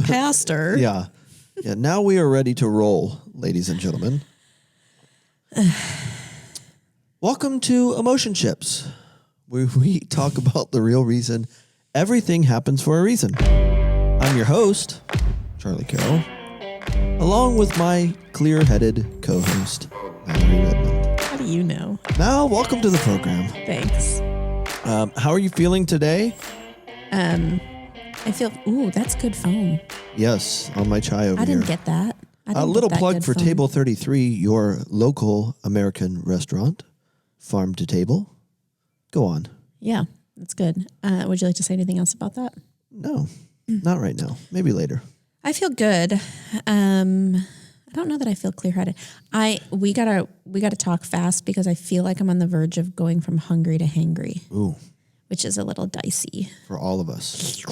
pastor. Yeah. Now we are ready to roll, ladies and gentlemen. Welcome to Emotionships, where we talk about the real reason everything happens for a reason. I'm your host, Charlie Carroll, along with my clear-headed co-host, Mallory Redmond. How do you know? Now, welcome to the program. Thanks. How are you feeling today? I feel, that's good foam. Yes, on my chai over here. I didn't get that. A little plug for Table 33, your local American restaurant, farm to table. Go on. Yeah, that's good. Would you like to say anything else about that? No, not right now. Maybe later. I feel good. I don't know that I feel clear-headed. We gotta talk fast because I feel like I'm on the verge of going from hungry to hangry. Ooh. Which is a little dicey. For all of us.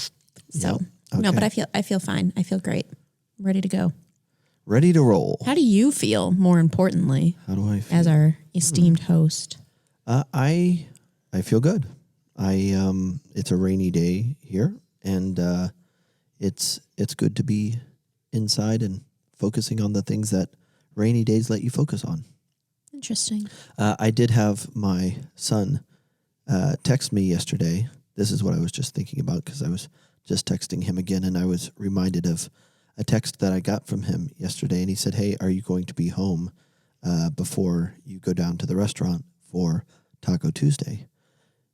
So Yep. Okay. no, but I feel fine. I feel great. I'm ready to go. Ready to roll. How do you feel, more importantly? How do I feel? As our esteemed host? I feel good. It's a rainy day here, and it's good to be inside and focusing on the things that rainy days let you focus on. Interesting. I did have my son text me yesterday. This is what I was just thinking about because I was just texting him again, and I was reminded of a text that I got from him yesterday, and he said, "Hey, are you going to be home before you go down to the restaurant for Taco Tuesday?"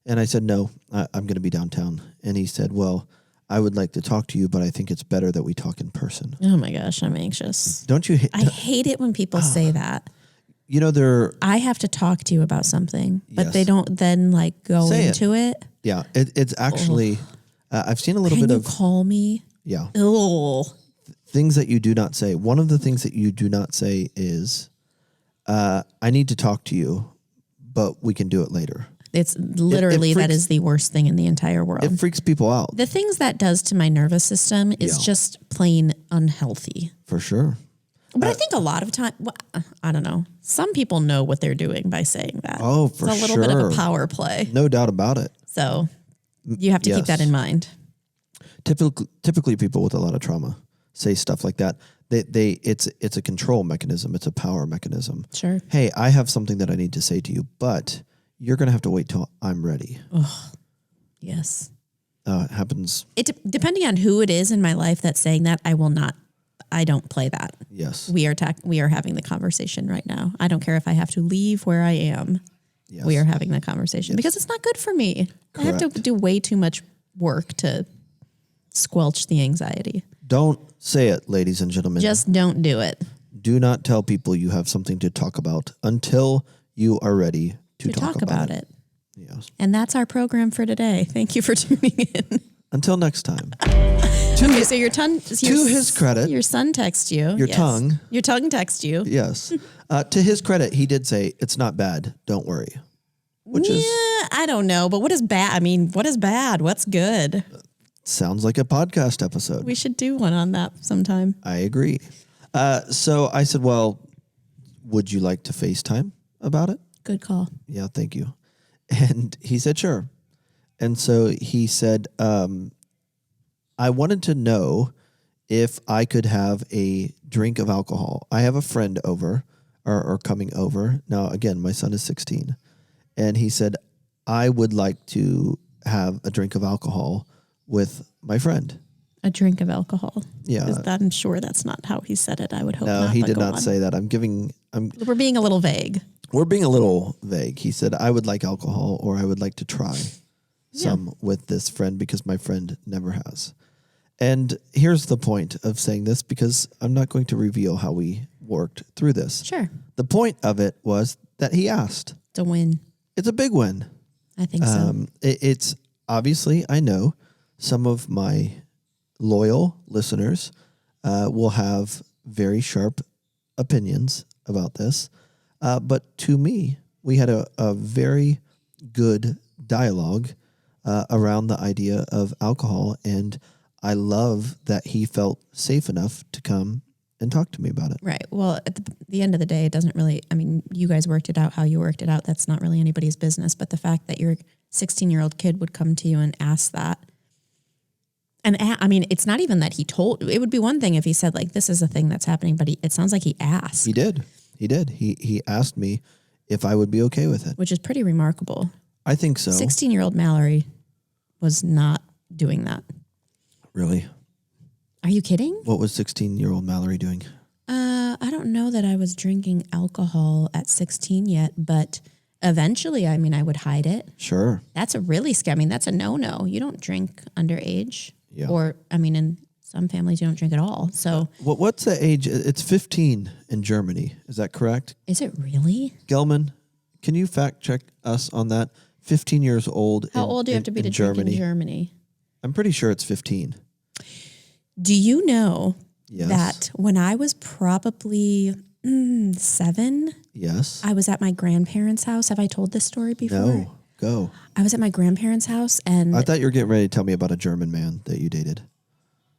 And I said, "No, I'm going to be downtown." And he said, "Well, I would like to talk to you, but I think it's better that we talk in person." Oh my gosh, I'm anxious. Don't you? I hate it when people say that. You know, I have to talk to you about something, but Yes. they don't then go Say into it. Yeah, it's actually. I've seen a little Can bit you of call me? yeah Ugh. things that you do not say. One of the things that you do not say is, "I need to talk to you, but we can do it later." It's literally that is the worst thing in the entire world. It freaks people out. The things that does to my nervous system is just plain unhealthy. For sure. But I think a lot of time, I don't know. Some people know what they're doing by saying that. Oh, for It's a little bit of a power play. No doubt about it. So you have to keep that in mind. Typically, people with a lot of trauma say stuff like that. It's a control mechanism. It's a power mechanism. Sure. Hey, I have something that I need to say to you, but you're going to have to wait till I'm ready. Oh, yes. It happens. Depending on who it is in my life that's saying that, I don't play that. Yes. We are having the conversation right now. I don't care if I have to leave where I am. Yes. We are having the conversation because it's not good for me. Correct. I have to do way too much work to squelch the anxiety. Don't say it, ladies and gentlemen. Just don't do it. Do not tell people you have something to talk about until you are ready to talk about it. Yes. And that's our program for today. Thank you for tuning in. Until next time. Okay, so your tongue. To his credit. Your son texts you. Your tongue. Your tongue texts you. Yes. To his credit, he did say, "It's not bad. Don't worry." Which is I don't know, but what is bad? I mean, what is bad? What's good? sounds like a podcast episode. We should do one on that sometime. I agree. So I said, "Well, would you like to FaceTime about it?" Good call. Yeah, thank you. And he said, "Sure." And so he said, "I wanted to know if I could have a drink of alcohol. I have a friend over or coming over." Now, again, my son is 16. And he said, "I would like to have a drink of alcohol with my friend." A drink of alcohol. Yeah. I'm sure that's not how he said it. I would hope No, not. he but did go not on. say that. We're being a little vague. We're being a little vague. He said, "I would like alcohol or I would like to try some with this friend because my friend never has." And here's the point of saying this, because I'm not going to reveal how we worked through this. Sure. The point of it was that he asked. It's a win. It's a big win. I think so. It's obviously, I know some of my loyal listeners will have very sharp opinions about this. But to me, we had a very good dialogue around the idea of alcohol. And I love that he felt safe enough to come and talk to me about it. Right. Well, at the end of the day, it doesn't really, I mean, you guys worked it out how you worked it out. That's not really anybody's business. But the fact that your 16-year-old kid would come to you and ask that, And I mean, it's not even that he told. It would be one thing if he said like, "This is a thing that's happening," but it sounds like he asked. He did. He asked me if I would be okay with it, which is pretty remarkable. I think so. 16-year-old Mallory was not doing that. Really? Are you kidding? What was 16-year-old Mallory doing? I don't know that I was drinking alcohol at 16 yet, but eventually, I mean, I would hide it. Sure. That's a really scary. I mean, that's a no-no. You don't drink underage. Yeah. Or, I mean, in some families, you don't drink at all. So, What's the age? It's 15 in Germany. Is that correct? is it really? Gelman, can you fact check us on that? 15 years old. How old do you have to be to drink in Germany? I'm pretty sure it's 15. Do you know Yes. that when I was probably 7, Yes. I was at my grandparents' house. Have I told this story before? No. Go. I was at my grandparents' house and I thought you were getting ready to tell me about a German man that you dated.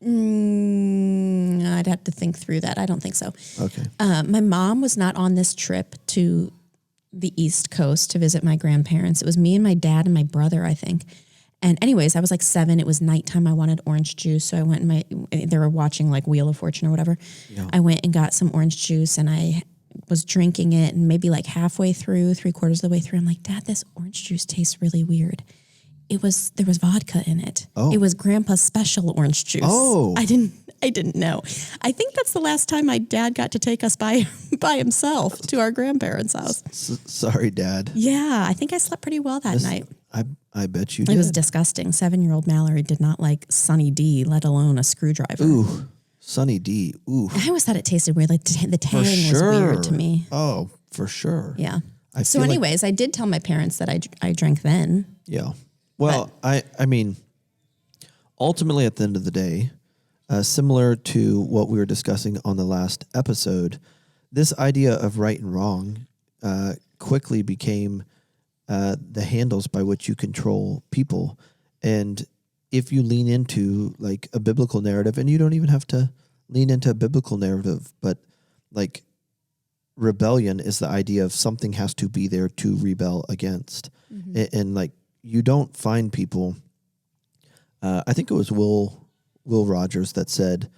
I'd have to think through that. I don't think so. Okay. My mom was not on this trip to the East Coast to visit my grandparents. It was me and my dad and my brother, I think. And anyways, I was like 7. It was nighttime. I wanted orange juice. So I went and they were watching like Wheel of Fortune or whatever. Yeah. I went and got some orange juice and I was drinking it, and maybe like halfway through, 3/4 of the way through, I'm like, Dad, this orange juice tastes really weird. There was vodka in it. Oh. It was Grandpa's special orange juice. Oh. I didn't know. I think that's the last time my dad got to take us by himself to our grandparents' house. Sorry, Dad. Yeah, I think I slept pretty well that night. I bet you did. It was disgusting. 7-year-old Mallory did not like Sunny D, let alone a screwdriver. Ooh, Sunny D. Ooh. I always thought it tasted weird. Like the tang was weird to me. Oh, for sure. Yeah. I So feel anyways, I did tell my parents that I drank then. Yeah. Well, I mean, ultimately at the end of the day, similar to what we were discussing on the last episode, this idea of right and wrong quickly became the handles by which you control people. And if you lean into like a biblical narrative, and you don't even have to lean into a biblical narrative, but like rebellion is the idea of something has to be there to rebel against. Mm-hmm. And like, you don't find people, I think it was Will Rogers that said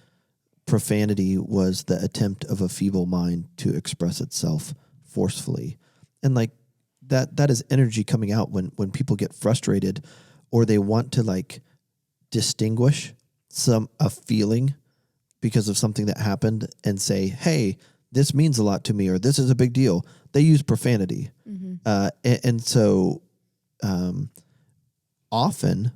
profanity was the attempt of a feeble mind to express itself forcefully. And like that is energy coming out when people get frustrated or they want to like distinguish a feeling because of something that happened and say, hey, this means a lot to me, or this is a big deal. They use profanity. Mm-hmm. And so often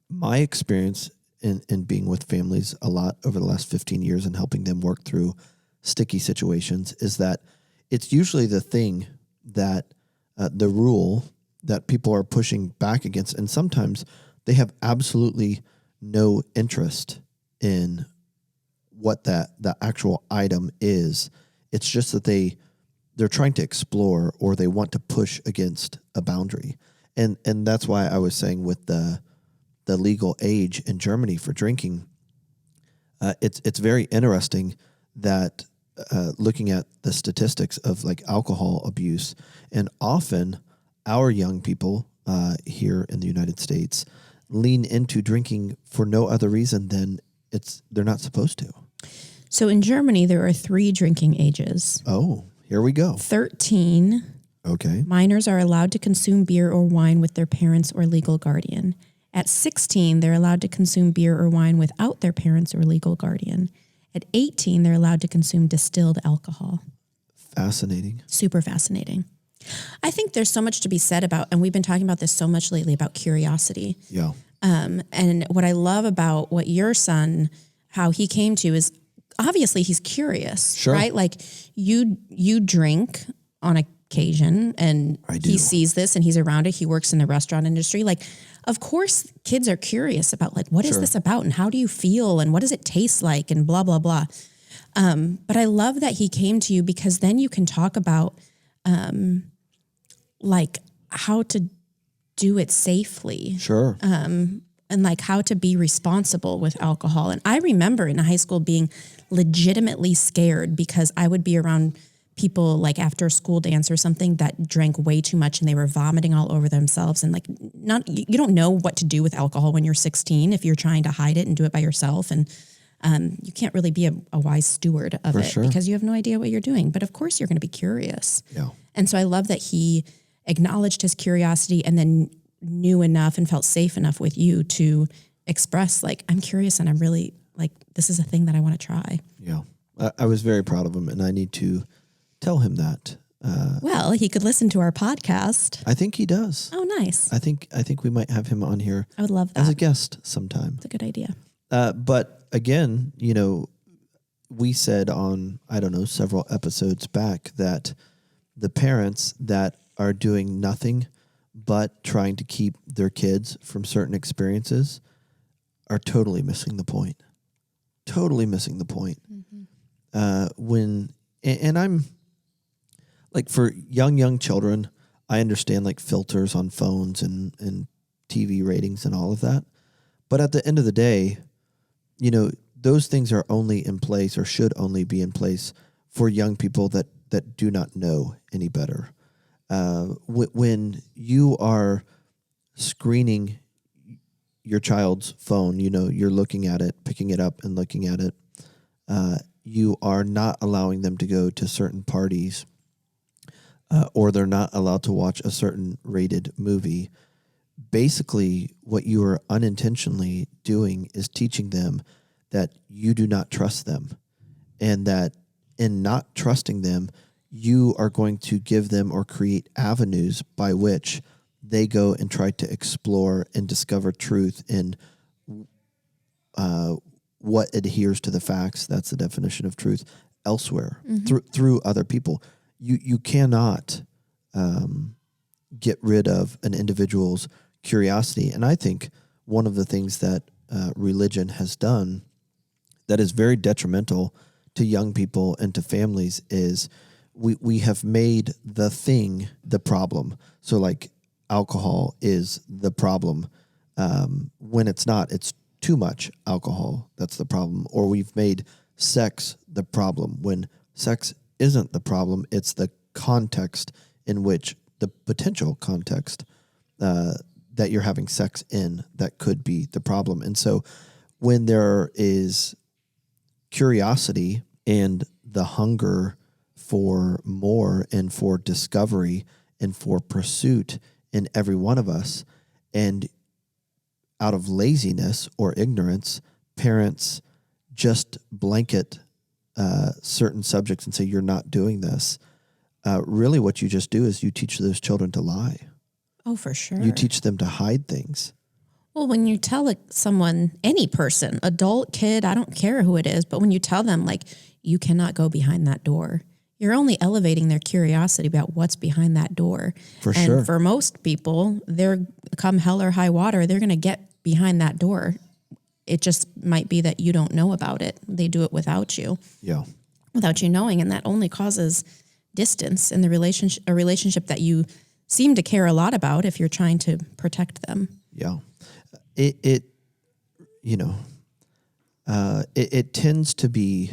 my experience in being with families a lot over the last 15 years and helping them work through sticky situations is that it's usually the thing that the rule that people are pushing back against. And sometimes they have absolutely no interest in what the actual item is. It's just that they're trying to explore or they want to push against a boundary. And that's why I was saying with the legal age in Germany for drinking, it's very interesting that looking at the statistics of like alcohol abuse, and often our young people here in the United States lean into drinking for no other reason than they're not supposed to. So in Germany, there are 3 drinking ages. Oh, here we go. 13. Okay. Minors are allowed to consume beer or wine with their parents or legal guardian. At 16, they're allowed to consume beer or wine without their parents or legal guardian. At 18, they're allowed to consume distilled alcohol. Fascinating. Super fascinating. I think there's so much to be said about, and we've been talking about this so much lately, about curiosity. Yeah. And what I love about what your son, how he came to is obviously he's curious, Sure. right? Like you drink on occasion and he sees this and he's around it. He works in the restaurant industry. Like, of course, kids are curious about like, what is this about and how do you feel and what does it taste like and blah, blah, blah. But I love that he came to you because then you can talk about like how to do it safely. Sure. And like how to be responsible with alcohol. And I remember in high school being legitimately scared because I would be around people like after a school dance or something that drank way too much and they were vomiting all over themselves, and like you don't know what to do with alcohol when you're 16 if you're trying to hide it and do it by yourself, and you can't really be a wise steward of it because you have no idea what you're doing. But of course you're going to be curious. Yeah. And so I love that he acknowledged his curiosity and then knew enough and felt safe enough with you to express like, I'm curious and I'm really like, this is a thing that I want to try. Yeah. I was very proud of him, and I need to tell him that. Well, he could listen to our podcast. I think he does. Oh, nice. I think we might have him on here. I would love that. As a guest sometime. It's a good idea. But again, we said on, I don't know, several episodes back that the parents that are doing nothing but trying to keep their kids from certain experiences are totally missing the point. Totally missing the point. Mm-hmm. And I'm like, for young children, I understand like filters on phones and TV ratings and all of that. But at the end of the day, those things are only in place, or should only be in place, for young people that do not know any better. When you are screening your child's phone, you're looking at it, picking it up and looking at it. You are not allowing them to go to certain parties, or they're not allowed to watch a certain rated movie. Basically, what you are unintentionally doing is teaching them that you do not trust them, and that in not trusting them, you are going to give them or create avenues by which they go and try to explore and discover truth in what adheres to the facts. That's the definition of truth elsewhere, through other people. You cannot get rid of an individual's curiosity. And I think one of the things that religion has done that is very detrimental to young people and to families is we have made the thing the problem. So like alcohol is the problem, when it's not. It's too much alcohol that's the problem. Or we've made sex the problem when sex isn't the problem. It's the context in which, the potential context that you're having sex in, that could be the problem. And so when there is curiosity and the hunger for more and for discovery and for pursuit in every one of us, and out of laziness or ignorance, parents just blanket certain subjects and say, you're not doing this. Really what you just do is you teach those children to lie. Oh, for sure. You teach them to hide things. Well, when you tell someone, any person, adult, kid, I don't care who it is, but when you tell them like, you cannot go behind that door, you're only elevating their curiosity about what's behind that door. For sure. And for most people, they're come hell or high water, they're going to get behind that door. It just might be that you don't know about it. They do it without you. Yeah. Without you knowing. And that only causes distance in the relationship, a relationship that you seem to care a lot about if you're trying to protect them. Yeah. It tends to be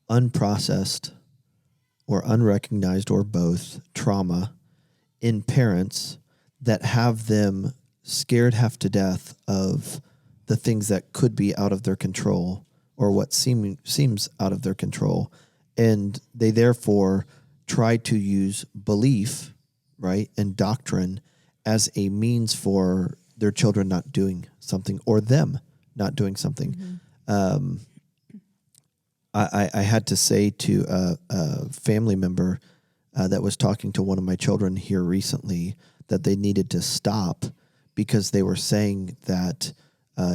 unprocessed or unrecognized, or both, trauma in parents that have them scared half to death of the things that could be out of their control, or what seems out of their control. And they therefore try to use belief, right, and doctrine as a means for their children not doing something, or them not doing something. Mm-hmm. I had to say to a family member that was talking to one of my children here recently that they needed to stop, because they were saying that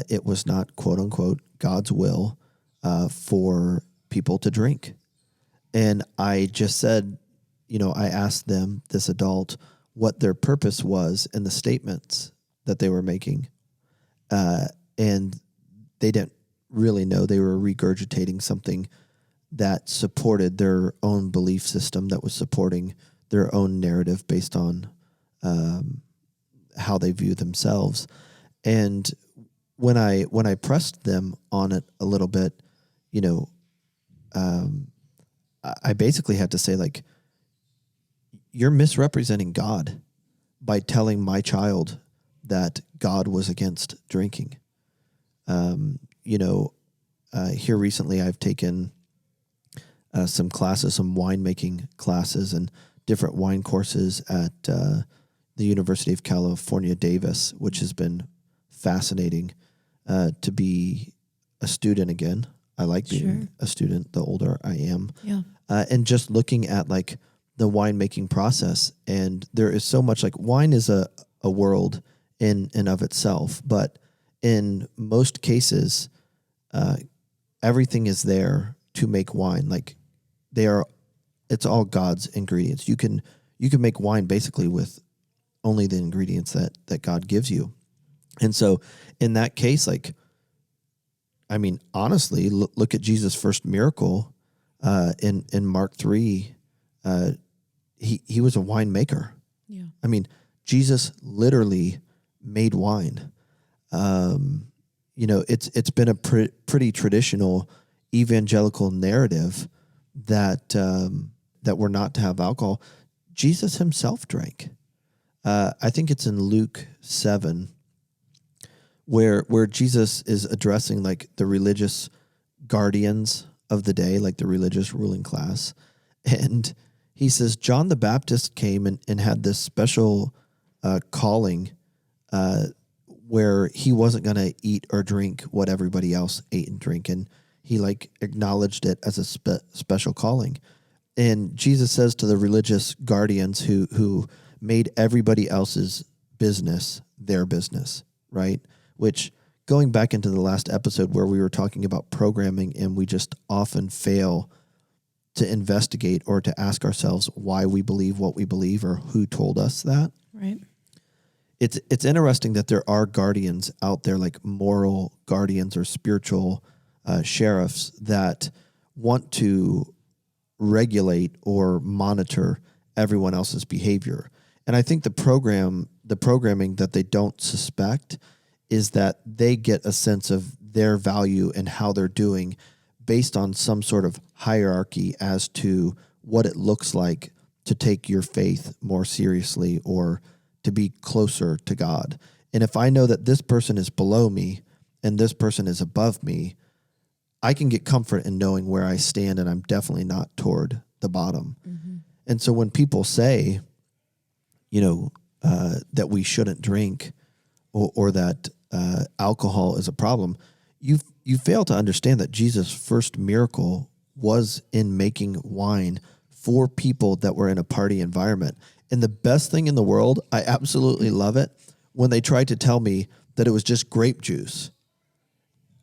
it was not, quote unquote, God's will for people to drink. And I just said, I asked them, this adult, what their purpose was in the statements that they were making. And they didn't really know. They were regurgitating something that supported their own belief system, that was supporting their own narrative based on how they view themselves. And when I pressed them on it a little bit, I basically had to say, like, you're misrepresenting God by telling my child that God was against drinking. Here recently I've taken some classes, some winemaking classes and different wine courses at the University of California, Davis, which has been fascinating to be a student again. I like being a student the older I am. Yeah. And just looking at like the winemaking process. And there is so much, like, wine is a world in and of itself, but in most cases, everything is there to make wine. Like, it's all God's ingredients. You can make wine basically with only the ingredients that God gives you. And so in that case, like, I mean, honestly, look at Jesus' first miracle in Mark 3. He was a winemaker. Yeah. I mean, Jesus literally made wine. It's been a pretty traditional evangelical narrative that we're not to have alcohol. Jesus himself drank. I think it's in Luke 7 where Jesus is addressing like the religious guardians of the day, like the religious ruling class. And he says, John the Baptist came and had this special calling where he wasn't going to eat or drink what everybody else ate and drank. And he like acknowledged it as a special calling. And Jesus says to the religious guardians who made everybody else's business their business, right? Which, going back into the last episode where we were talking about programming, and we just often fail to investigate or to ask ourselves why we believe what we believe or who told us that. Right. It's interesting that there are guardians out there, like moral guardians or spiritual sheriffs that want to regulate or monitor everyone else's behavior. And I think the programming that they don't suspect is that they get a sense of their value and how they're doing based on some sort of hierarchy as to what it looks like to take your faith more seriously or to be closer to God. And if I know that this person is below me and this person is above me, I can get comfort in knowing where I stand, and I'm definitely not toward the bottom. Mm-hmm. And so when people say, that we shouldn't drink or that alcohol is a problem, you fail to understand that Jesus' first miracle was in making wine for people that were in a party environment. And the best thing in the world, I absolutely love it, when they tried to tell me that it was just grape juice.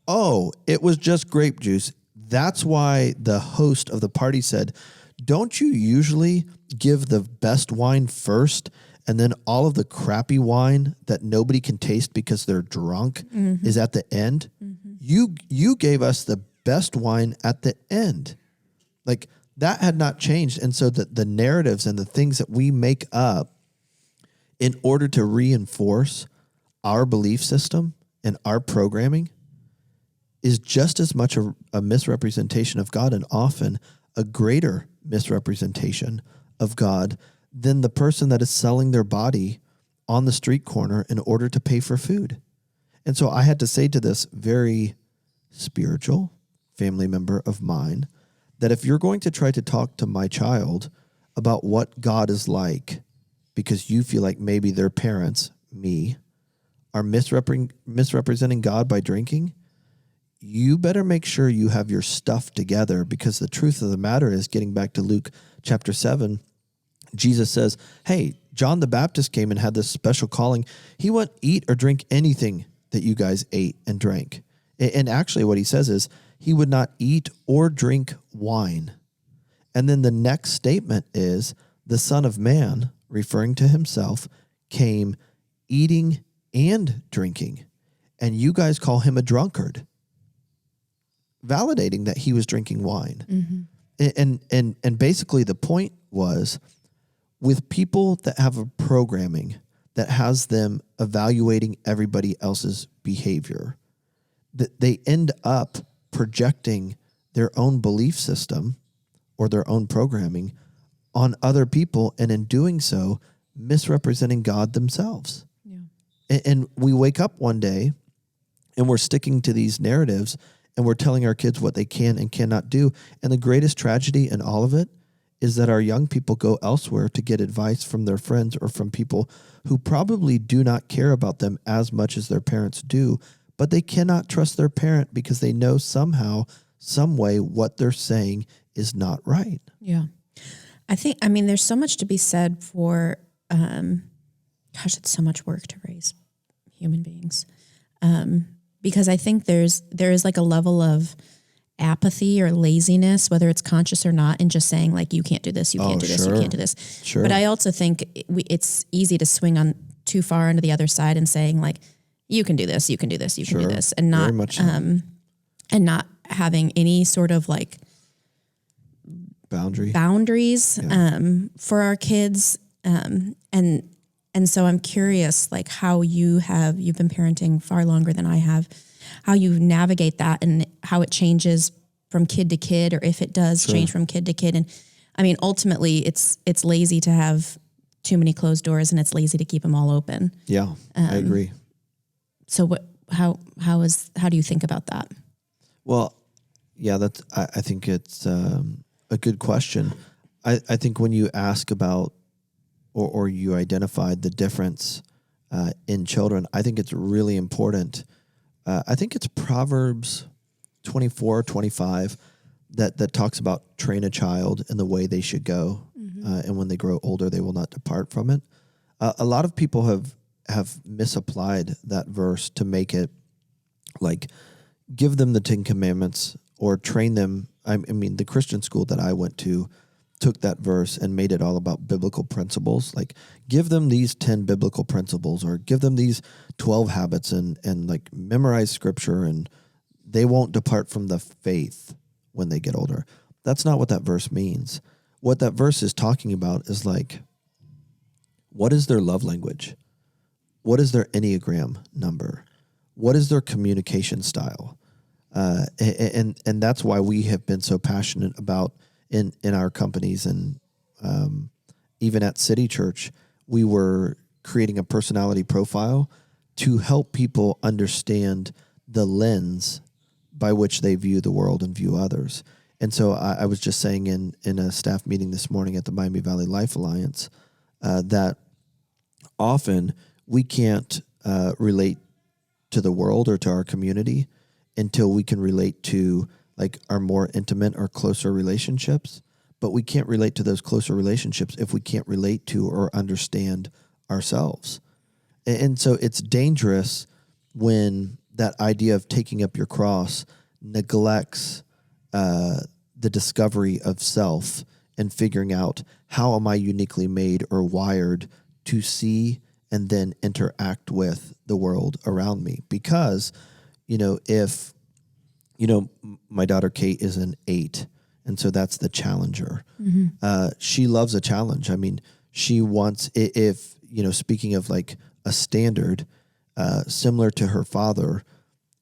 Oh, it was just grape juice. That's why the host of the party said, don't you usually give the best wine first and then all of the crappy wine that nobody can taste because they're drunk is at the end? Mm-hmm. You gave us the best wine at the end. Like, that had not changed. And so the narratives and the things that we make up in order to reinforce our belief system and our programming is just as much a misrepresentation of God, and often a greater misrepresentation of God than the person that is selling their body on the street corner in order to pay for food. And so I had to say to this very spiritual family member of mine that if you're going to try to talk to my child about what God is like because you feel like maybe their parents, me, are misrepresenting God by drinking, you better make sure you have your stuff together, because the truth of the matter is, getting back to Luke chapter 7, Jesus says, hey, John the Baptist came and had this special calling. He wouldn't eat or drink anything that you guys ate and drank. And actually what he says is he would not eat or drink wine. And then the next statement is the Son of Man, referring to himself, came eating and drinking. And you guys call him a drunkard, validating that he was drinking wine. Mm-hmm. And basically the point was, with people that have a programming that has them evaluating everybody else's behavior, that they end up projecting their own belief system or their own programming on other people, and in doing so, misrepresenting God themselves. Yeah. And we wake up one day and we're sticking to these narratives and we're telling our kids what they can and cannot do. And the greatest tragedy in all of it is that our young people go elsewhere to get advice from their friends or from people who probably do not care about them as much as their parents do, but they cannot trust their parent because they know somehow, some way, what they're saying is not right. Yeah. I mean, there's so much to be said for, gosh, it's so much work to raise human beings. Because I think there is like a level of apathy or laziness, whether it's conscious or not, in just saying like, you can't do this, you can't do this, you can't do this. Sure. But I also think it's easy to swing on too far onto the other side and saying like, you can do this, you can do this, you can do this, and not, Very much so. and not having any sort of like boundaries for our kids. And so I'm curious, like how you've been parenting far longer than I have, how you navigate that and how it changes from kid to kid, or if it does change from kid to kid. And I mean, ultimately it's lazy to have too many closed doors, and it's lazy to keep them all open. Yeah, I agree. So how do you think about that? Well, yeah, I think it's a good question. I think when you ask about or you identified the difference in children, I think it's really important. I think it's Proverbs 24-25 that talks about train a child in the way they should go, and when they grow older, they will not depart from it. A lot of people have misapplied that verse to make it like give them the 10 Commandments or train them. I mean, the Christian school that I went to took that verse and made it all about biblical principles. Like give them these 10 biblical principles or give them these 12 habits and like memorize scripture and they won't depart from the faith when they get older. That's not what that verse means. What that verse is talking about is like, what is their love language? What is their Enneagram number? What is their communication style? And that's why we have been so passionate about in our companies and even at City Church, we were creating a personality profile to help people understand the lens by which they view the world and view others. And so I was just saying in a staff meeting this morning at the Miami Valley Life Alliance that often we can't relate to the world or to our community until we can relate to like our more intimate or closer relationships. But we can't relate to those closer relationships if we can't relate to or understand ourselves. And so it's dangerous when that idea of taking up your cross neglects the discovery of self and figuring out how am I uniquely made or wired to see and then interact with the world around me. Because, if, my daughter Kate is an 8, and so that's the challenger. Mm-hmm. She loves a challenge. I mean, she wants, if, speaking of like a standard, similar to her father,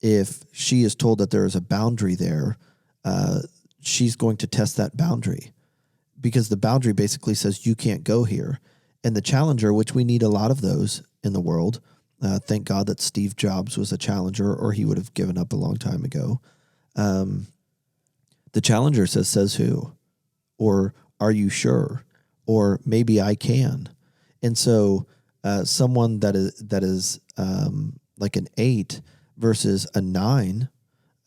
if she is told that there is a boundary there, she's going to test that boundary because the boundary basically says you can't go here. And the challenger, which we need a lot of those in the world, thank God that Steve Jobs was a challenger or he would have given up a long time ago. The challenger says who? Or are you sure? Or maybe I can. And so someone that is like an 8 versus a 9,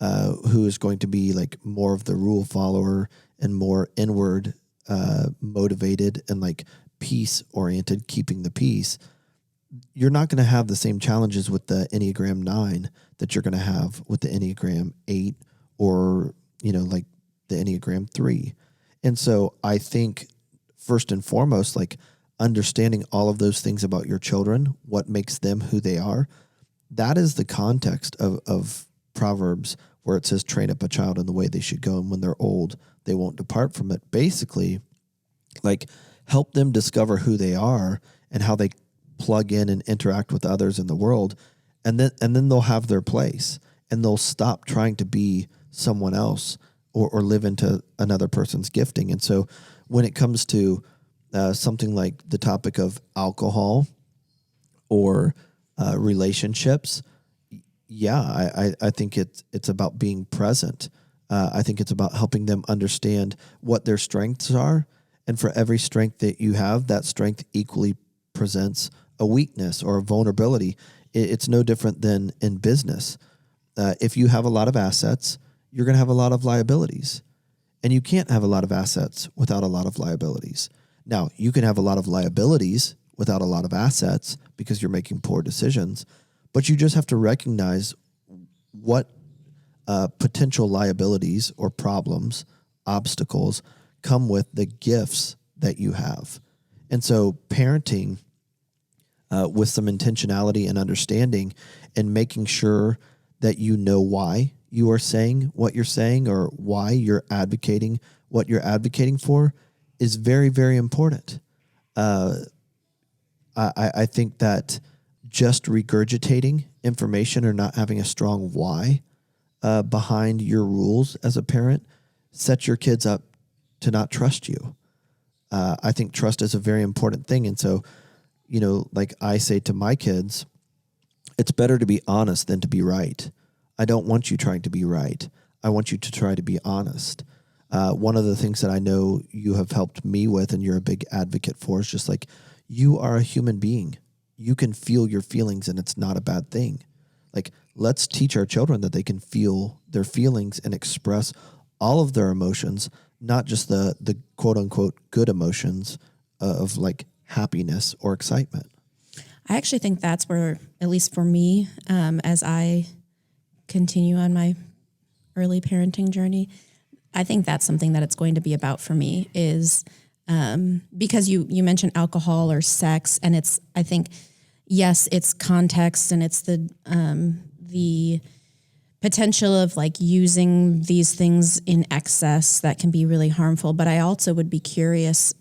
who is going to be like more of the rule follower and more inward motivated and like peace oriented, keeping the peace, you're not going to have the same challenges with the Enneagram 9 that you're going to have with the Enneagram 8 or, like the Enneagram 3. And so I think first and foremost, like understanding all of those things about your children, what makes them who they are, that is the context of Proverbs where it says train up a child in the way they should go, and when they're old, they won't depart from it. Basically, like help them discover who they are and how they plug in and interact with others in the world, and then they'll have their place and they'll stop trying to be someone else or live into another person's gifting. And so when it comes to something like the topic of alcohol or relationships, I think it's about being present. I think it's about helping them understand what their strengths are. And for every strength that you have, that strength equally presents a weakness or a vulnerability. It's no different than in business. If you have a lot of assets, you're going to have a lot of liabilities. And you can't have a lot of assets without a lot of liabilities. Now, you can have a lot of liabilities without a lot of assets because you're making poor decisions, but you just have to recognize what potential liabilities or problems, obstacles come with the gifts that you have. And so parenting with some intentionality and understanding and making sure that you know why you are saying what you're saying or why you're advocating what you're advocating for is very, very important. I think that just regurgitating information or not having a strong why behind your rules as a parent sets your kids up to not trust you. I think trust is a very important thing. And so, like I say to my kids, it's better to be honest than to be right. I don't want you trying to be right. I want you to try to be honest. One of the things that I know you have helped me with and you're a big advocate for is just like, you are a human being. You can feel your feelings and it's not a bad thing. Like, let's teach our children that they can feel their feelings and express all of their emotions, not just the quote unquote good emotions of like happiness or excitement. I actually think that's where, at least for me, as I continue on my early parenting journey, I think that's something that it's going to be about for me is because you mentioned alcohol or sex, and it's, I think, yes, it's context and it's the potential of like using these things in excess that can be really harmful. But I also would be curious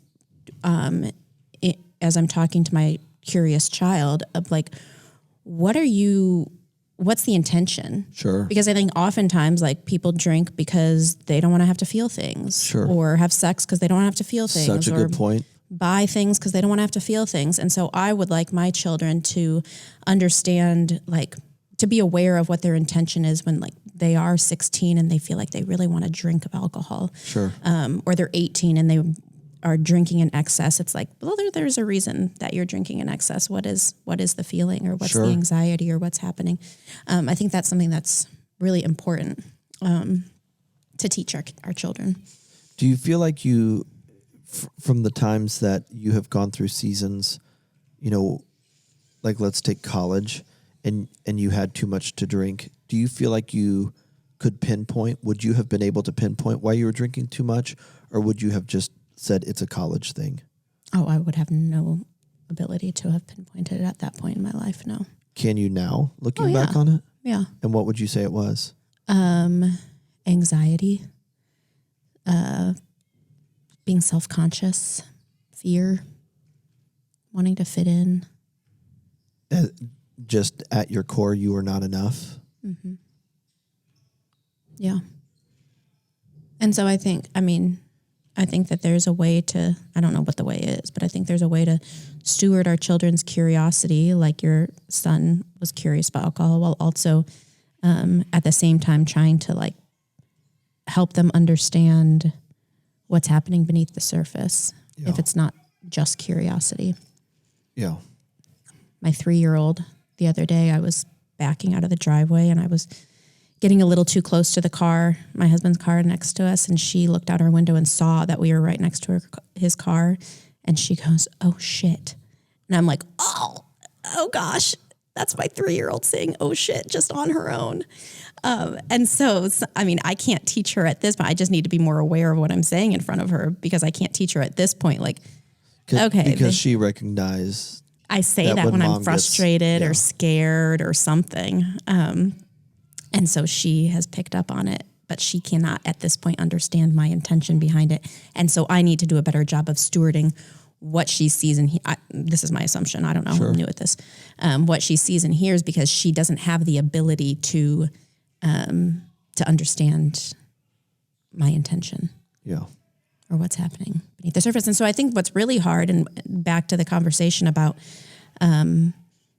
as I'm talking to my curious child of like, what's the intention? Sure. Because I think oftentimes like people drink because they don't want to have to feel things. Sure. Or have sex because they don't want to have to feel things. Such a good point. Buy things because they don't want to have to feel things. And so I would like my children to understand, like, to be aware of what their intention is when like they are 16 and they feel like they really want to drink of alcohol. Sure. Or they're 18 and they are drinking in excess. It's like, well, there's a reason that you're drinking in excess. What is the feeling or what's Sure. the anxiety or what's happening? I think that's something that's really important to teach our children. Do you feel like you, from the times that you have gone through seasons, like let's take college and you had too much to drink, do you feel like you could pinpoint, would you have been able to pinpoint why you were drinking too much, or would you have just said it's a college thing? Oh, I would have no ability to have pinpointed it at that point in my life. No. Can you now, looking back on it? Yeah. And what would you say it was? Anxiety, being self-conscious, fear, wanting to fit in. Just at your core, you were not enough? Mm-hmm. Yeah. And so I think that there's a way to, I don't know what the way is, but I think there's a way to steward our children's curiosity, like your son was curious about alcohol, while also at the same time trying to like help them understand what's happening beneath the surface, if it's not just curiosity. Yeah. My 3-year-old, the other day, I was backing out of the driveway and I was getting a little too close to the car, my husband's car next to us, and she looked out her window and saw that we were right next to his car, and she goes, "Oh shit." And I'm like, oh gosh, that's my 3-year-old saying, "Oh shit," just on her own. And so, I can't teach her at this point. I just need to be more aware of what I'm saying in front of her, because I can't teach her at this point. Like, okay. Because she recognized. I say that when I'm frustrated or scared or something. And so she has picked up on it, but she cannot at this point understand my intention behind it. And so I need to do a better job of stewarding what she sees and this is my assumption. I don't know. Sure. I'm new at this. What she sees and hears, because she doesn't have the ability to understand my intention. Yeah. or what's happening beneath the surface. And so I think what's really hard, and back to the conversation about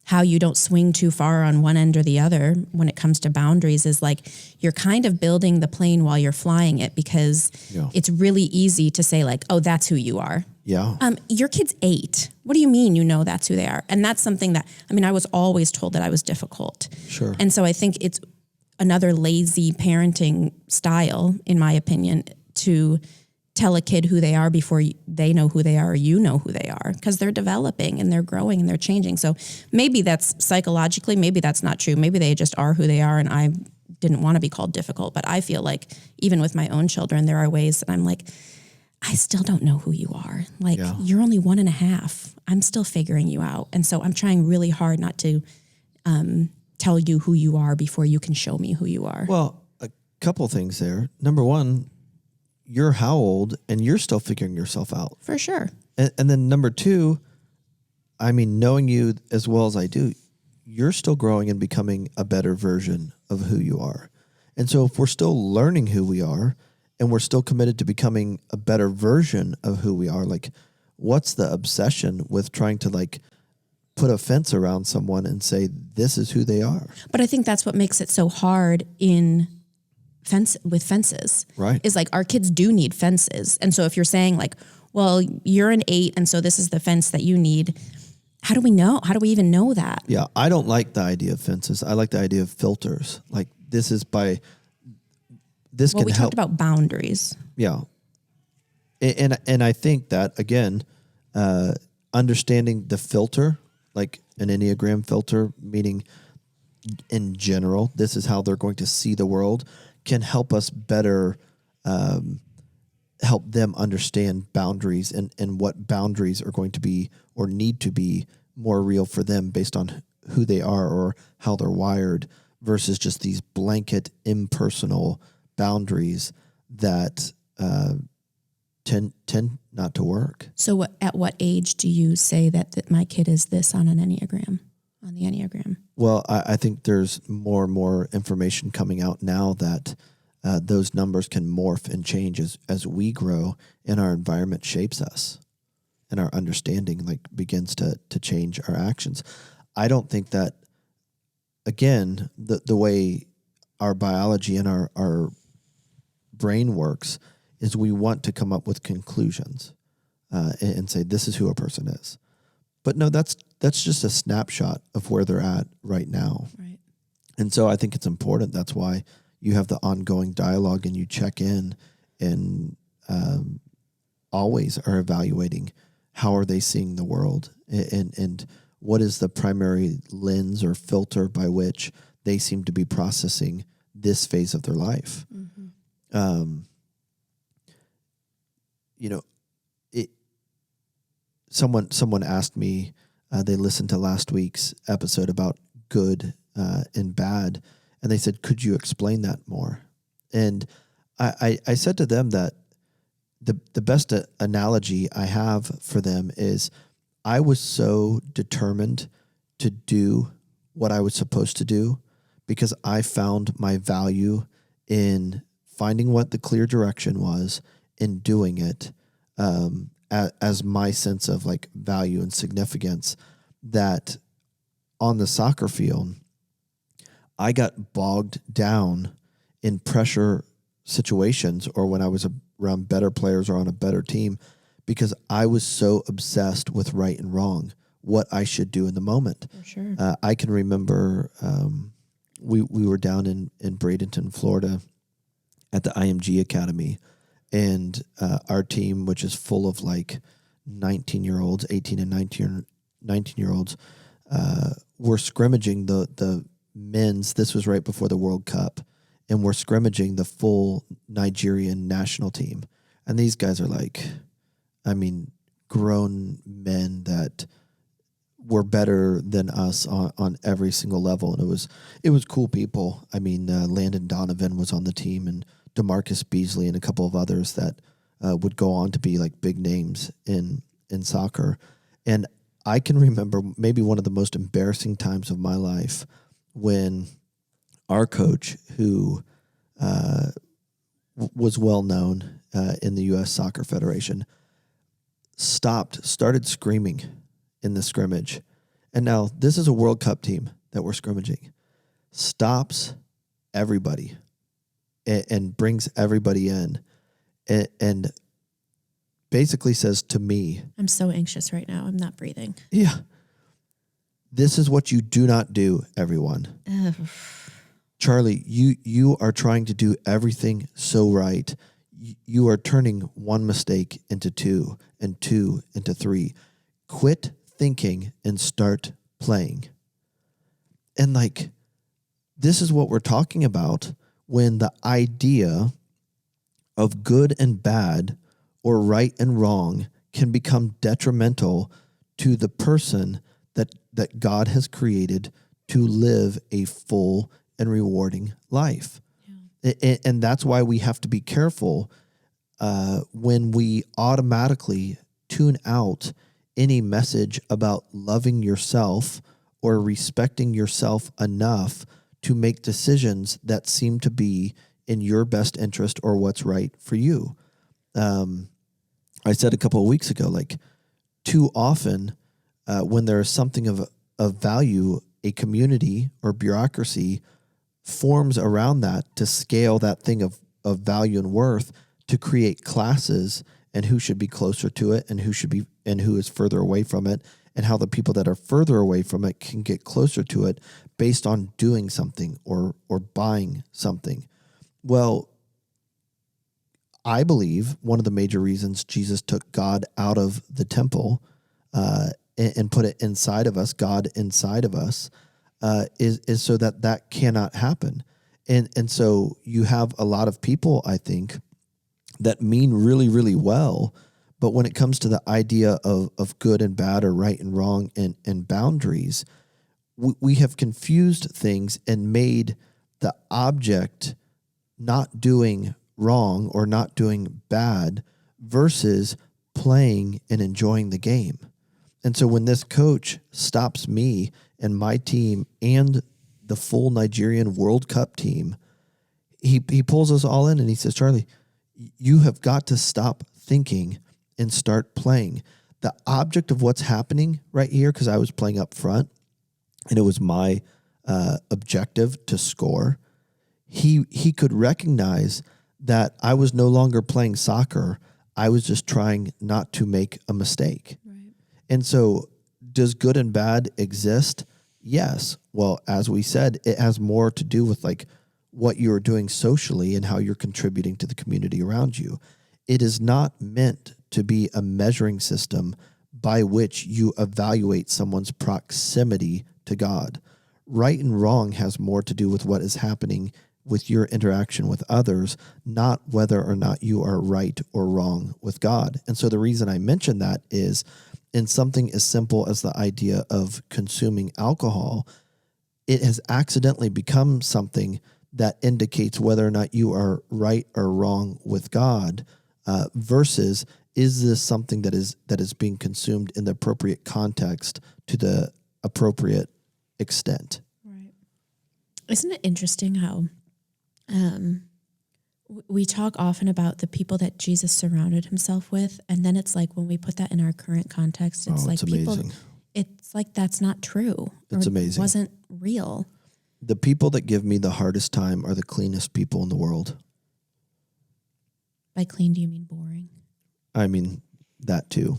how you don't swing too far on one end or the other when it comes to boundaries, is like you're kind of building the plane while you're flying it, because it's really easy to say like, oh, that's who you are. Yeah. Your kid's 8. What do you mean you know that's who they are? And that's something that, I was always told that I was difficult. Sure. And so I think it's another lazy parenting style, in my opinion, to tell a kid who they are before they know who they are, or you know who they are, because they're developing and they're growing and they're changing. So maybe that's psychologically, maybe that's not true. Maybe they just are who they are, and I didn't want to be called difficult. But I feel like even with my own children, there are ways that I'm like, I still don't know who you are. Like, you're only 1.5. I'm still figuring you out. And so I'm trying really hard not to tell you who you are before you can show me who you are. Well, a couple things there. Number one, you're how old, and you're still figuring yourself out. For sure. And then number two, knowing you as well as I do, you're still growing and becoming a better version of who you are. And so if we're still learning who we are, and we're still committed to becoming a better version of who we are, like, what's the obsession with trying to like put a fence around someone and say, this is who they are? But I think that's what makes it so hard with fences. Right. Is like, our kids do need fences. And so if you're saying like, well, you're an 8, and so this is the fence that you need, how do we know? How do we even know that? Yeah. I don't like the idea of fences. I like the idea of filters. Like, this is by... This well, can we help. talked about boundaries. Yeah. And I think that, again, understanding the filter, like an Enneagram filter, meaning in general, this is how they're going to see the world, can help us better help them understand boundaries and what boundaries are going to be or need to be more real for them based on who they are or how they're wired, versus just these blanket, impersonal boundaries that tend not to work. So at what age do you say that my kid is this on the Enneagram? Well, I think there's more and more information coming out now that those numbers can morph and change as we grow and our environment shapes us and our understanding like begins to change our actions. I don't think that, again, the way our biology and our brain works is we want to come up with conclusions and say, this is who a person is. But no, that's just a snapshot of where they're at right now. Right. And so I think it's important. That's why you have the ongoing dialogue and you check in and always are evaluating how are they seeing the world and what is the primary lens or filter by which they seem to be processing this phase of their life. Mm-hmm. Someone asked me, they listened to last week's episode about good and bad, and they said, could you explain that more? And I said to them that the best analogy I have for them is I was so determined to do what I was supposed to do because I found my value in finding what the clear direction was and doing it as my sense of like value and significance, that on the soccer field, I got bogged down in pressure situations or when I was around better players or on a better team because I was so obsessed with right and wrong, what I should do in the moment. For sure. I can remember we were down in Bradenton, Florida at the IMG Academy, and our team, which is full of like 19-year-olds, 18 and 19-year-olds, were scrimmaging the men's. This was right before the World Cup, and we're scrimmaging the full Nigerian national team. And these guys are like, grown men that were better than us on every single level. And it was cool people. Landon Donovan was on the team and DeMarcus Beasley and a couple of others that would go on to be like big names in soccer. And I can remember maybe one of the most embarrassing times of my life when our coach, who was well known in the U.S. Soccer Federation, started screaming in the scrimmage. And now this is a World Cup team that we're scrimmaging. Stops everybody and brings everybody in and basically says to me, I'm so anxious right now. I'm not breathing. Yeah. This is what you do not do, everyone. Charlie, you are trying to do everything so right. You are turning one mistake into two and two into three. Quit thinking and start playing. And like, this is what we're talking about when the idea of good and bad or right and wrong can become detrimental to the person that God has created to live a full and rewarding life. Yeah. And that's why we have to be careful when we automatically tune out any message about loving yourself or respecting yourself enough to make decisions that seem to be in your best interest or what's right for you. I said a couple of weeks ago, like, too often when there is something of value, a community or bureaucracy forms around that to scale that thing of value and worth to create classes and who should be closer to it and who is further away from it, and how the people that are further away from it can get closer to it based on doing something or buying something. Well, I believe one of the major reasons Jesus took God out of the temple and put it inside of us, God inside of us, is so that cannot happen. And so you have a lot of people, I think, that mean really, really well, but when it comes to the idea of good and bad or right and wrong and boundaries, we have confused things and made the object not doing wrong or not doing bad versus playing and enjoying the game. And so when this coach stops me and my team and the full Nigerian World Cup team, he pulls us all in and he says, Charlie, you have got to stop thinking and start playing. The object of what's happening right here, because I was playing up front and it was my objective to score, he could recognize that I was no longer playing soccer. I was just trying not to make a mistake. Right. And so does good and bad exist? Yes. Well, as we said, it has more to do with like what you're doing socially and how you're contributing to the community around you. It is not meant to be a measuring system by which you evaluate someone's proximity to God. Right and wrong has more to do with what is happening with your interaction with others, not whether or not you are right or wrong with God. And so the reason I mention that is in something as simple as the idea of consuming alcohol, it has accidentally become something that indicates whether or not you are right or wrong with God, versus is this something that is being consumed in the appropriate context to the appropriate extent. Right. Isn't it interesting how we talk often about the people that Jesus surrounded himself with, and then it's like when we put that in our current context, it's like people, amazing. It's like that's not true. It's amazing. It wasn't real. The people that give me the hardest time are the cleanest people in the world. By clean, do you mean boring? I mean that too.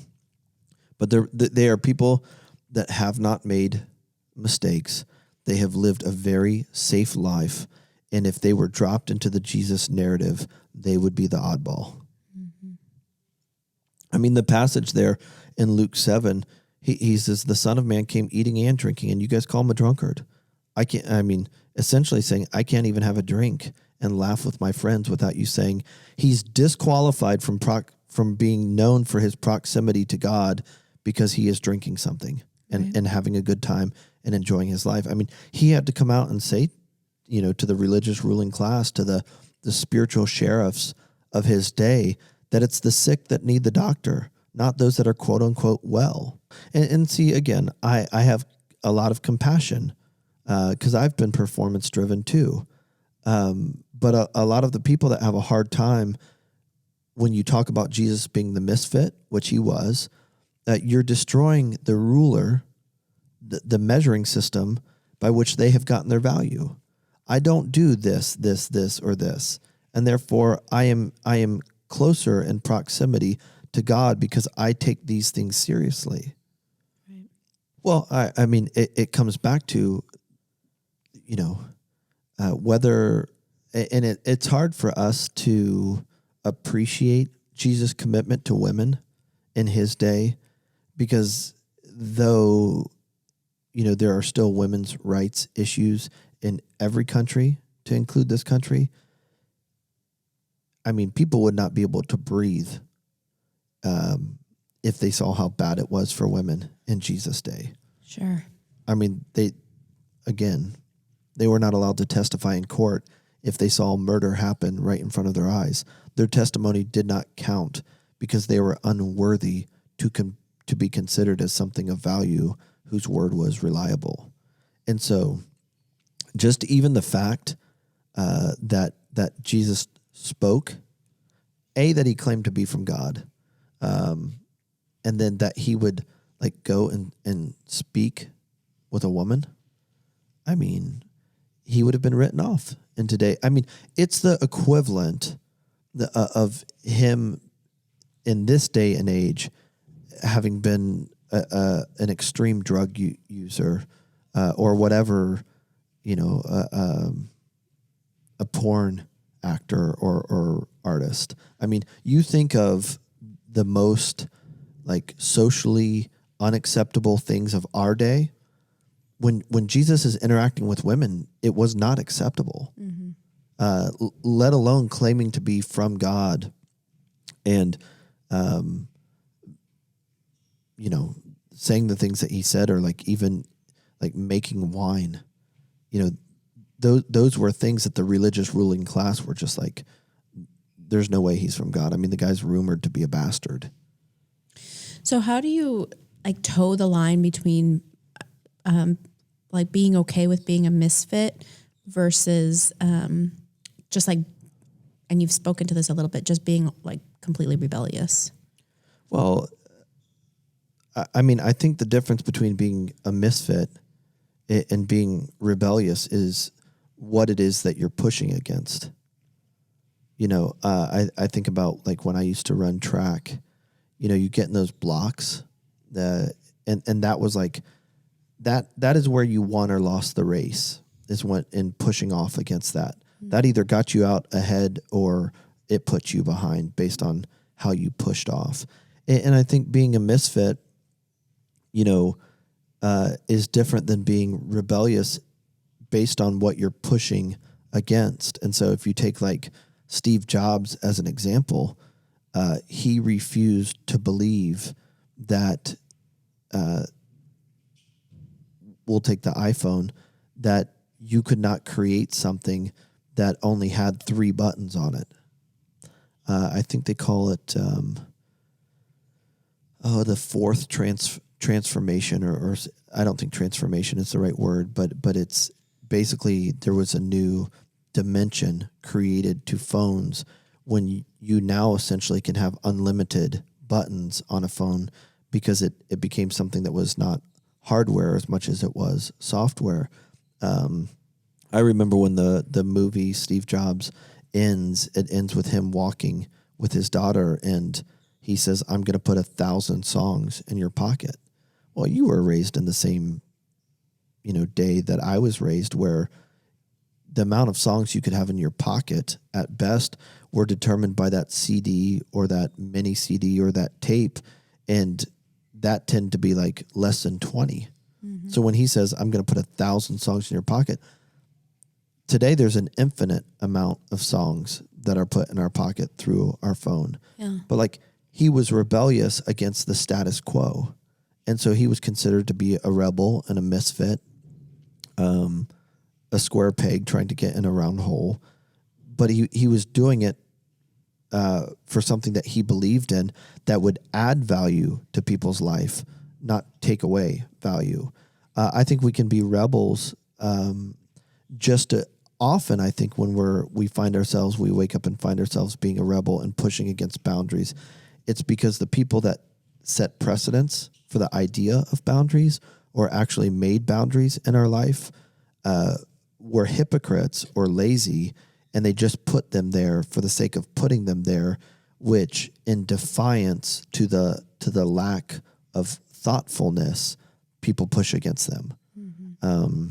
But they are people that have not made mistakes. They have lived a very safe life. And if they were dropped into the Jesus narrative, they would be the oddball. Mm-hmm. I mean, the passage there in Luke 7, he says, the Son of Man came eating and drinking, and you guys call him a drunkard. Essentially saying, I can't even have a drink and laugh with my friends without you saying he's disqualified from being known for his proximity to God because he is drinking something and having a good time and enjoying his life. I mean, he had to come out and say, to the religious ruling class, to the spiritual sheriffs of his day, that it's the sick that need the doctor, not those that are quote unquote well. And see, again, I have a lot of compassion because I've been performance driven too. But a lot of the people that have a hard time when you talk about Jesus being the misfit, which he was, you're destroying the ruler, the measuring system by which they have gotten their value. I don't do this, or this, and therefore I am closer in proximity to God because I take these things seriously. Right. Well, I mean, it comes back to, whether, and it's hard for us to appreciate Jesus' commitment to women in his day, because though, there are still women's rights issues in every country, to include this country, I mean, people would not be able to breathe if they saw how bad it was for women in Jesus' day. Sure. I mean, they were not allowed to testify in court if they saw murder happen right in front of their eyes. Their testimony did not count because they were unworthy to be considered as something of value whose word was reliable. And so just even the fact that Jesus spoke, that he claimed to be from God, and then that he would go and speak with a woman, I mean, he would have been written off. And today, I mean, it's the equivalent of him in this day and age having been an extreme drug user or whatever, a porn actor or artist. I mean, you think of the most socially unacceptable things of our day. When Jesus is interacting with women, it was not acceptable, let alone claiming to be from God and, saying the things that he said, or even making wine. Those were things that the religious ruling class were just there's no way he's from God. I mean, the guy's rumored to be a bastard. So how do you toe the line between being okay with being a misfit versus just and you've spoken to this a little bit, just being completely rebellious? Well, I mean, I think the difference between being a misfit and being rebellious is what it is that you're pushing against. I think about when I used to run track, you get in those blocks, and that was that is where you won or lost the race, is when in pushing off against that. Mm-hmm. That either got you out ahead or it put you behind based on how you pushed off. And I think being a misfit, is different than being rebellious based on what you're pushing against. And so if you take Steve Jobs as an example, he refused to believe that, we'll take the iPhone, that you could not create something that only had 3 buttons on it. I think they call it the fourth transformation, or I don't think transformation is the right word, but it's basically there was a new dimension created to phones when you now essentially can have unlimited buttons on a phone, because it became something that was not hardware as much as it was software. I remember when the movie Steve Jobs ends, it ends with him walking with his daughter, and he says, "I'm going to put 1,000 songs in your pocket." Well, you were raised in the same, day that I was raised, where the amount of songs you could have in your pocket at best were determined by that CD or that mini CD or that tape, and that tended to be less than 20. Mm-hmm. So when he says, "I'm going to put 1,000 songs in your pocket," today there's an infinite amount of songs that are put in our pocket through our phone. Yeah. But he was rebellious against the status quo. And so he was considered to be a rebel and a misfit, a square peg trying to get in a round hole. But he was doing it for something that he believed in that would add value to people's life, not take away value. I think we can be rebels just often I think when we wake up and find ourselves being a rebel and pushing against boundaries, it's because the people that set precedents for the idea of boundaries or actually made boundaries in our life were hypocrites or lazy, and they just put them there for the sake of putting them there, which in defiance to the lack of thoughtfulness, people push against them. Mm-hmm.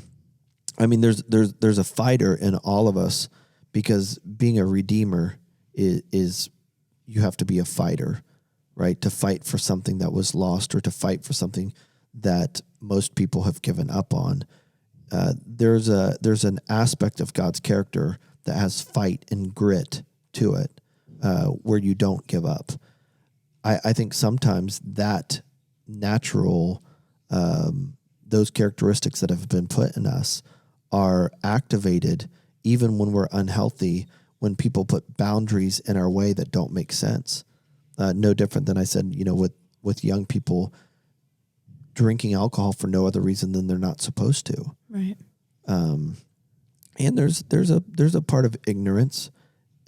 I mean, there's a fighter in all of us, because being a redeemer is you have to be a fighter, right? To fight for something that was lost, or to fight for something that most people have given up on. There's an aspect of God's character that has fight and grit to it, where you don't give up. I think sometimes that natural, those characteristics that have been put in us are activated even when we're unhealthy, when people put boundaries in our way that don't make sense. No different than I said, with young people drinking alcohol for no other reason than they're not supposed to. Right. And there's a part of ignorance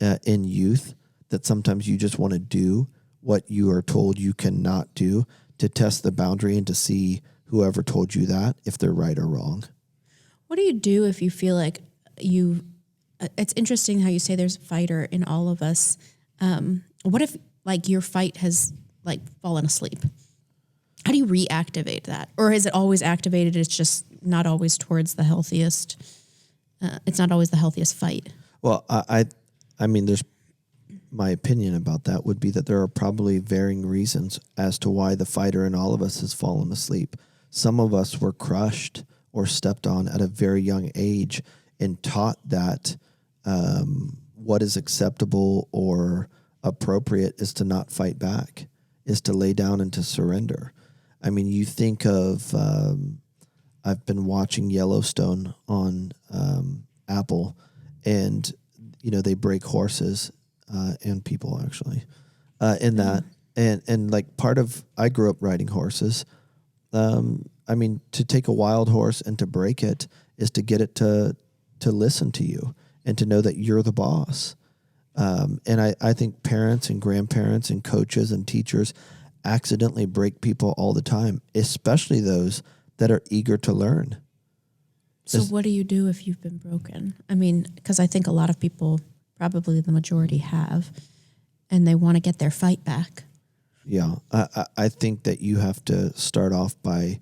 in youth that sometimes you just want to do what you are told you cannot do, to test the boundary and to see whoever told you that, if they're right or wrong. What do you do if you feel like it's interesting how you say there's a fighter in all of us. What if like your fight has like fallen asleep? How do you reactivate that? Or is it always activated? It's just not always towards the healthiest. It's not always the healthiest fight. Well, I mean, my opinion about that would be that there are probably varying reasons as to why the fighter in all of us has fallen asleep. Some of us were crushed or stepped on at a very young age and taught that what is acceptable or appropriate is to not fight back, is to lay down and to surrender. I mean, you think of, I've been watching Yellowstone on Apple, and, they break horses and people actually in that. And like I grew up riding horses. I mean, to take a wild horse and to break it is to get it to listen to you and to know that you're the boss. And I think parents and grandparents and coaches and teachers accidentally break people all the time, especially those that are eager to learn. So what do you do if you've been broken? I mean, because I think a lot of people, probably the majority, have, and they want to get their fight back. Yeah, I think that you have to start off by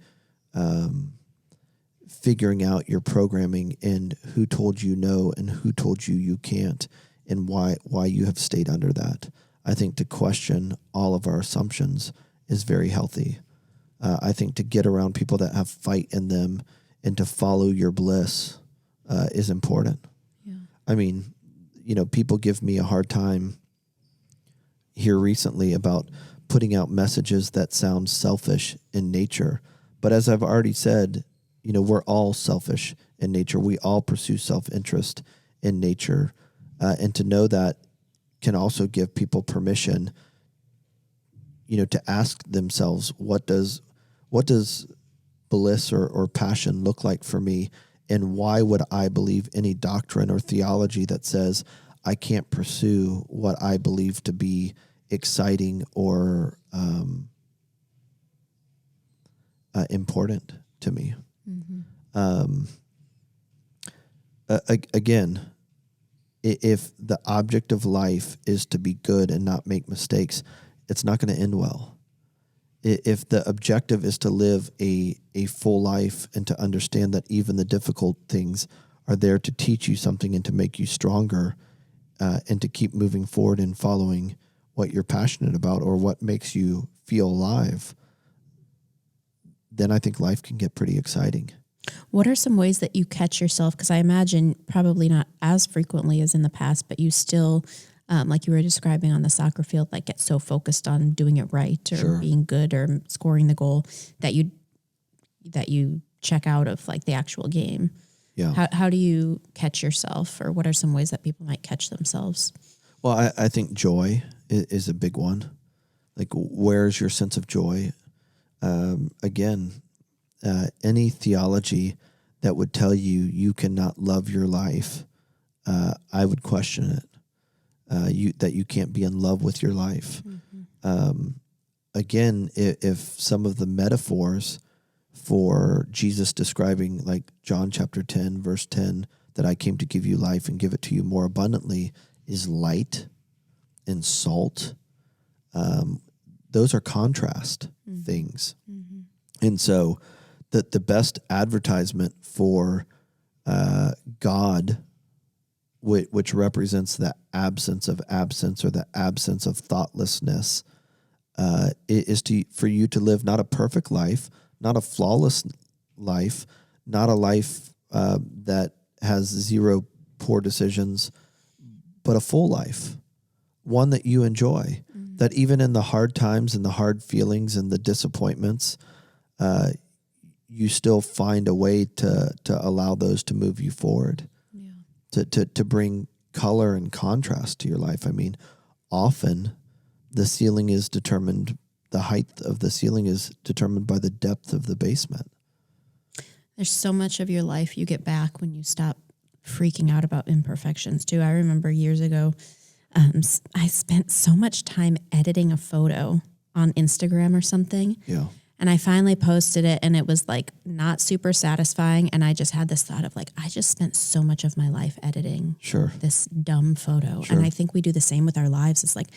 figuring out your programming and who told you no and who told you you can't, and why you have stayed under that. I think to question all of our assumptions is very healthy. I think to get around people that have fight in them and to follow your bliss is important. Yeah. I mean, people give me a hard time here recently about putting out messages that sound selfish in nature. But as I've already said, we're all selfish in nature. We all pursue self-interest in nature. And to know that can also give people permission, to ask themselves, what does bliss or passion look like for me? And why would I believe any doctrine or theology that says I can't pursue what I believe to be exciting or important to me? Mm-hmm. Again, if the object of life is to be good and not make mistakes, it's not going to end well. If the objective is to live a full life and to understand that even the difficult things are there to teach you something and to make you stronger, and to keep moving forward and following what you're passionate about or what makes you feel alive, then I think life can get pretty exciting. What are some ways that you catch yourself? Because I imagine probably not as frequently as in the past, but you still, like you were describing on the soccer field, like get so focused on doing it right or Sure. being good or scoring the goal that you check out of like the actual game. Yeah. How do you catch yourself, or what are some ways that people might catch themselves? Well, I think joy is a big one. Like, where's your sense of joy? Again, any theology that would tell you cannot love your life I would question it. That you can't be in love with your life. Again, if some of the metaphors for Jesus describing, like John chapter 10, verse 10, that I came to give you life and give it to you more abundantly, is light and salt. Those are contrast things. And so the best advertisement for God, which represents the absence of absence or the absence of thoughtlessness, is for you to live not a perfect life, not a flawless life, not a life that has zero poor decisions, but a full life, one that you enjoy, that even in the hard times and the hard feelings and the disappointments, you still find a way to allow those to move you forward, to bring color and contrast to your life. I mean, often the ceiling is determined, the height of the ceiling is determined by the depth of the basement. There's so much of your life you get back when you stop freaking out about imperfections too. I remember years ago, I spent so much time editing a photo on Instagram or something. Yeah. And I finally posted it, and it was like not super satisfying. And I just had this thought of like, I just spent so much of my life editing this dumb photo. Sure. And I think we do the same with our lives. It's like,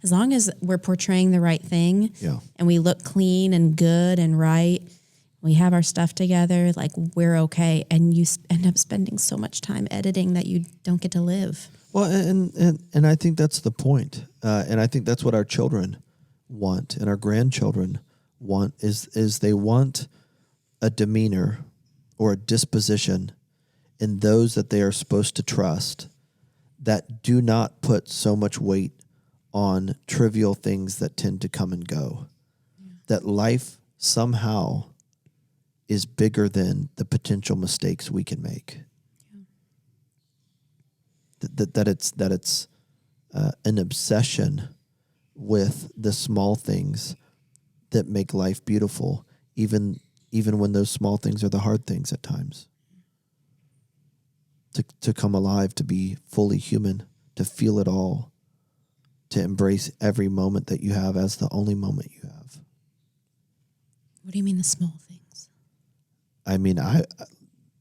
as long as we're portraying the right thing and we look clean and good and right, we have our stuff together, like we're okay. And you end up spending so much time editing that you don't get to live. Well, and I think that's the point. And I think that's what our children want and our grandchildren want is they want a demeanor or a disposition in those that they are supposed to trust that do not put so much weight on trivial things that tend to come and go. That life somehow is bigger than the potential mistakes we can make. That it's an obsession with the small things that make life beautiful, even when those small things are the hard things at times. To come alive, to be fully human, to feel it all, to embrace every moment that you have as the only moment you have. What do you mean the small things? I mean, I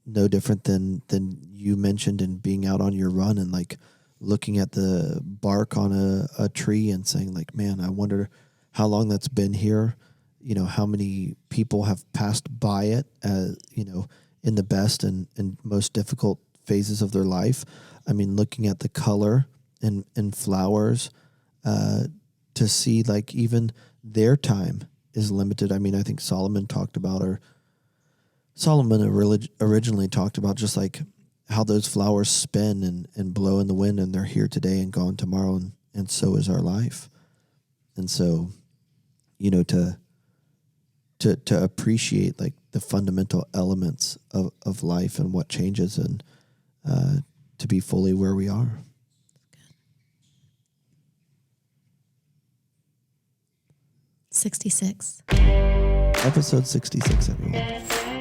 no different than you mentioned in being out on your run and like looking at the bark on a tree and saying like, man, I wonder how long that's been here. You know, how many people have passed by it, in the best and most difficult phases of their life. I mean, looking at the color in flowers, to see like even their time is limited. I mean, I think Solomon originally talked about just like how those flowers spin and blow in the wind, and they're here today and gone tomorrow, and so is our life. And so, to appreciate like the fundamental elements of life and what changes, and to be fully where we are. Good. 66. Episode 66, everyone.